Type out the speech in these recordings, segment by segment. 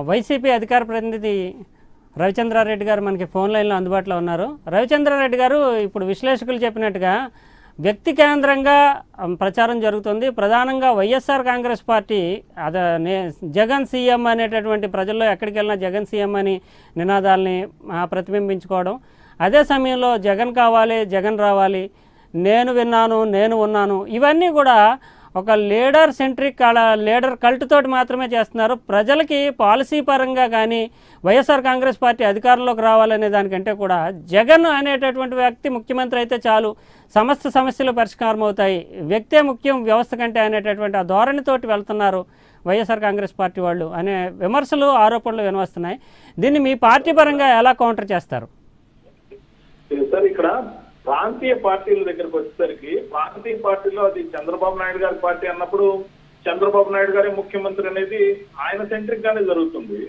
YCP అధికార ప్రతినిధి రవిచంద్రారెడ్డి గారు మనకి ఫోన్ లైన్లో అందుబాటులో ఉన్నారు. రవిచంద్రారెడ్డి గారు, ఇప్పుడు విశ్లేషకులు చెప్పినట్టుగా వ్యక్తి కేంద్రంగా ప్రచారం జరుగుతుంది. ప్రధానంగా వైఎస్ఆర్ కాంగ్రెస్ పార్టీ జగన్ సీఎం అనేటటువంటి ప్రజల్లో ఎక్కడికి వెళ్ళినా జగన్ సీఎం అని నినాదాలని ప్రతిబింబించుకోవడం, అదే సమయంలో జగన్ కావాలి, జగన్ రావాలి, నేను విన్నాను, నేను ఉన్నాను, ఇవన్నీ కూడా ఒక లీడర్ సెంట్రిక్ లీడర్ కల్ట్ తోటి మాత్రమే చేస్తున్నారు. ప్రజలకి పాలసీ పరంగా కానీ వైఎస్ఆర్ కాంగ్రెస్ పార్టీ అధికారంలోకి రావాలనే దానికంటే కూడా జగన్ అనేటటువంటి వ్యక్తి ముఖ్యమంత్రి అయితే చాలు, సమస్యలు పరిష్కారం అవుతాయి, వ్యక్తే ముఖ్యం వ్యవస్థ కంటే అనేటటువంటి ఆ ధోరణితోటి వెళ్తున్నారు వైఎస్ఆర్ కాంగ్రెస్ పార్టీ వాళ్ళు అనే విమర్శలు, ఆరోపణలు వినవస్తున్నాయి. దీన్ని మీ పార్టీ పరంగా ఎలా కౌంటర్ చేస్తారు? సార్, ఇక్కడ ప్రాంతీయ పార్టీల దగ్గరకు వచ్చేసరికి ప్రాంతీయ పార్టీలో అది చంద్రబాబు నాయుడు గారి పార్టీ అన్నప్పుడు చంద్రబాబు నాయుడు గారి ముఖ్యమంత్రి అనేది ఆయన సెంట్రిక్ గానే జరుగుతుంది.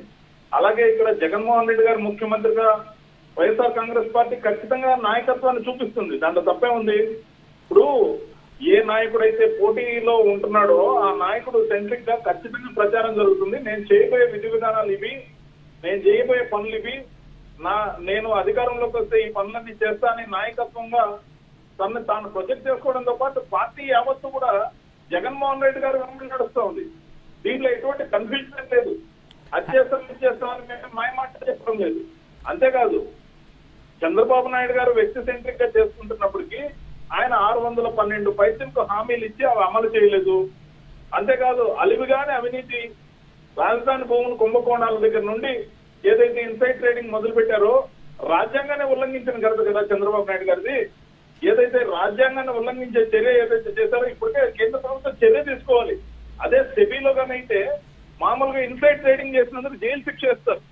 అలాగే ఇక్కడ జగన్మోహన్ రెడ్డి గారు ముఖ్యమంత్రిగా వైఎస్ఆర్ కాంగ్రెస్ పార్టీ ఖచ్చితంగా నాయకత్వాన్ని చూపిస్తుంది. దాంట్లో తప్పే ఉంది. ఇప్పుడు ఏ నాయకుడైతే పోటీలో ఉంటున్నాడో ఆ నాయకుడు సెంట్రిక్ గా ఖచ్చితంగా ప్రచారం జరుగుతుంది. నేను చేయబోయే విధి విధానాలు ఇవి, నేను చేయబోయే పనులు ఇవి, నేను అధికారంలోకి వస్తే ఈ పనులన్నీ చేస్తానని నాయకత్వంగా తాను ప్రొజెక్ట్ చేసుకోవడంతో పాటు పార్టీ యావత్తు కూడా జగన్మోహన్ రెడ్డి గారు వెంబడి నడుస్తూ ఉంది. దీంట్లో ఎటువంటి కన్ఫ్యూజన్ లేదు. అది చేస్తామని మేము మాయమాట చెప్పడం లేదు. అంతేకాదు, చంద్రబాబు నాయుడు గారు వ్యక్తి సెంట్రిక్ గా చేసుకుంటున్నప్పటికీ ఆయన 612 పైసలకు హామీలు ఇచ్చి అవి అమలు చేయలేదు. అంతేకాదు, అలివిగానే అవినీతి, రాజధాని భూములు కుంభకోణాల దగ్గర నుండి ఏదైతే ఇన్సైడ్ ట్రేడింగ్ మొదలు పెట్టారో రాజ్యాంగాన్ని ఉల్లంఘించిన కదా చంద్రబాబు నాయుడు గారిది. ఏదైతే రాజ్యాంగాన్ని ఉల్లంఘించే చర్య ఏదైతే చేశారో ఇప్పటికే కేంద్ర ప్రభుత్వం చర్య తీసుకోవాలి. అదే సెబీలో అయితే మామూలుగా ఇన్సైడ్ ట్రేడింగ్ చేసినందుకు జైలు శిక్ష వేస్తారు.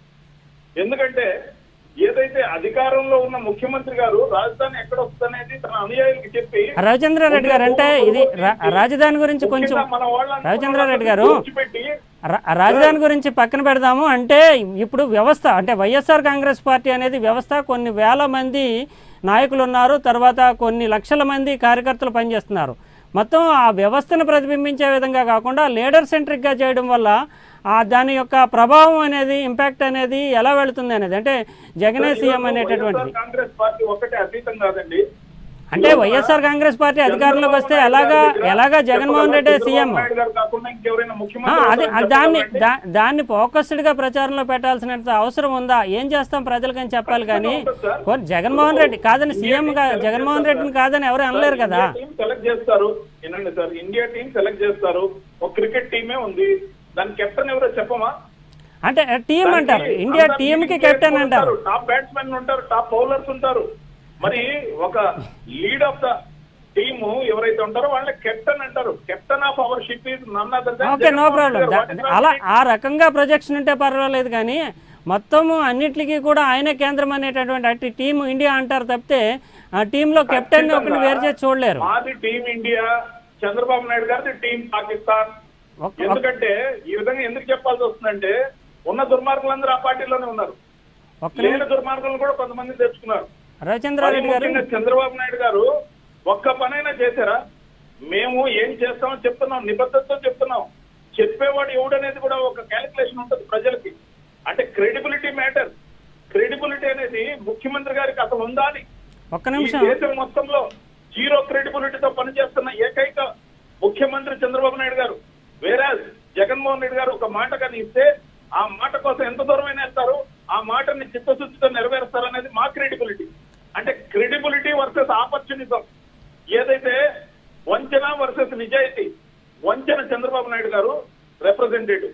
ఎందుకంటే ఏదైతే అధికారంలో ఉన్న ముఖ్యమంత్రి గారు రాజధాని ఎక్కడ వస్తుందనేది తన అనుయాయులకి చెప్పి, రవిచంద్రారెడ్డి గారు అంటే ఇది రాజధాని గురించి కొంచెం రవిచంద్రారెడ్డి గారు రాజధాని గురించి పక్కన పెడదాము. అంటే ఇప్పుడు వ్యవస్థ అంటే వైఎస్ఆర్ కాంగ్రెస్ పార్టీ అనేది వ్యవస్థ, కొన్ని వేల మంది నాయకులు ఉన్నారు, తర్వాత కొన్ని లక్షల మంది కార్యకర్తలు పనిచేస్తున్నారు. మొత్తం ఆ వ్యవస్థను ప్రతిబింబించే విధంగా కాకుండా లీడర్ సెంట్రిక్గా చేయడం వల్ల దాని యొక్క ప్రభావం అనేది, ఇంపాక్ట్ అనేది ఎలా వెళుతుంది అనేది, అంటే జగనే సీఎం అనేటటువంటిది. కాంగ్రెస్ పార్టీ ఒకటే అతీతం కాదండి. అంటే వైఎస్ఆర్ కాంగ్రెస్ పార్టీ అధికారంలోకి వస్తే ఎలాగా జగన్మోహన్ రెడ్డి సీఎం, దాన్ని ఫోకస్డ్ గా ప్రచారంలో పెట్టాల్సిన అవసరం ఉందా? ఏం చేస్తాం ప్రజలకని చెప్పాలి కానీ జగన్మోహన్ రెడ్డి కాదని సీఎం జగన్మోహన్ రెడ్డిని కాదని ఎవరు అనలేరు కదా. సెలెక్ట్ చేస్తారు, ఏనండి సార్, ఇండియా టీం సెలెక్ట్ చేస్తారు. ఒక క్రికెట్ టీమే ఉంది, దాని కెప్టెన్ ఎవరో చెప్పమా? అంటే టీం అంటారు, ఇండియా టీం కి కెప్టెన్ అంటారు, టాప్ బ్యాట్స్మెన్ ఉంటారు, టాప్ బౌలర్స్ ఉంటారు. మరి ఒక లీడ్ ఆఫ్ ద టీమ్ ఎవరైతే ఉంటారో వాళ్ళ కెప్టెన్ అంటారు. Captain of our ship is none other than. Okay, no problem. అలా ఆ రకంగా ప్రొజెక్షన్ ఉంటే పర్వాలేదు కానీ మొత్తము అన్నిటికీ కూడా ఆయనే కేంద్రం అనేటటువంటి అటు టీం ఇండియా అంటారు తప్పితే ఆ టీంలో కెప్టెన్ ఒకటి వేరు చేసి చూడలేరు. మాది టీం ఇండియా, చంద్రబాబు నాయుడు గారిది టీం పాకిస్తాన్. ఎందుకంటే ఈ విధంగా ఎందుకు చెప్పాల్సి వస్తుందంటే ఉన్న దుర్మార్గులందరూ ఆ పార్టీలోనే ఉన్నారు, లేని దుర్మార్గులను కూడా కొంతమంది తెచ్చుకున్నారు. రవిచంద్రారెడ్డి గారు, చంద్రబాబు నాయుడు గారు ఒక్క పనైనా చేశారా? మేము ఏం చేస్తామో చెప్తున్నాం, నిబద్ధతతో చెప్తున్నాం. చెప్పేవాడు ఎవడనేది కూడా ఒక క్యాలిక్యులేషన్ ఉంటుంది ప్రజలకి. అంటే క్రెడిబిలిటీ మ్యాటర్. క్రెడిబిలిటీ అనేది ముఖ్యమంత్రి గారికి అసలు ఉందా అని. ఒక్క నిమిషం, దేశం మొత్తంలో జీరో క్రెడిబిలిటీతో పనిచేస్తున్న ఏకైక ముఖ్యమంత్రి చంద్రబాబు నాయుడు గారు. వేరే జగన్మోహన్ రెడ్డి గారు ఒక మాట కానీ ఇస్తే ఆ మాట కోసం ఎంత దూరమైనా వెళ్తారు, ఆ మాటని చిత్తశుద్ధితో నెరవేరుస్తారు అనేది మా క్రెడిబిలిటీ. అంటే క్రెడిబిలిటీ వర్సెస్ ఆపర్చునిజం. ఏదైతే వంచన వర్సెస్ నిజాయితీ. వంచన చంద్రబాబు నాయుడు గారు రిప్రజెంటేటివ్,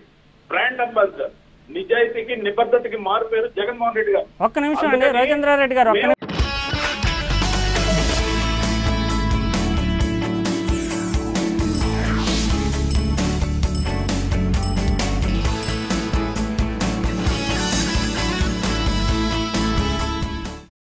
బ్రాండ్ అంబాసిడర్. నిజాయితీకి నిబద్ధతకి మారు పేరు జగన్మోహన్ రెడ్డి గారు. ఒక్క నిమిషం అండి రవిచంద్రారెడ్డి గారు.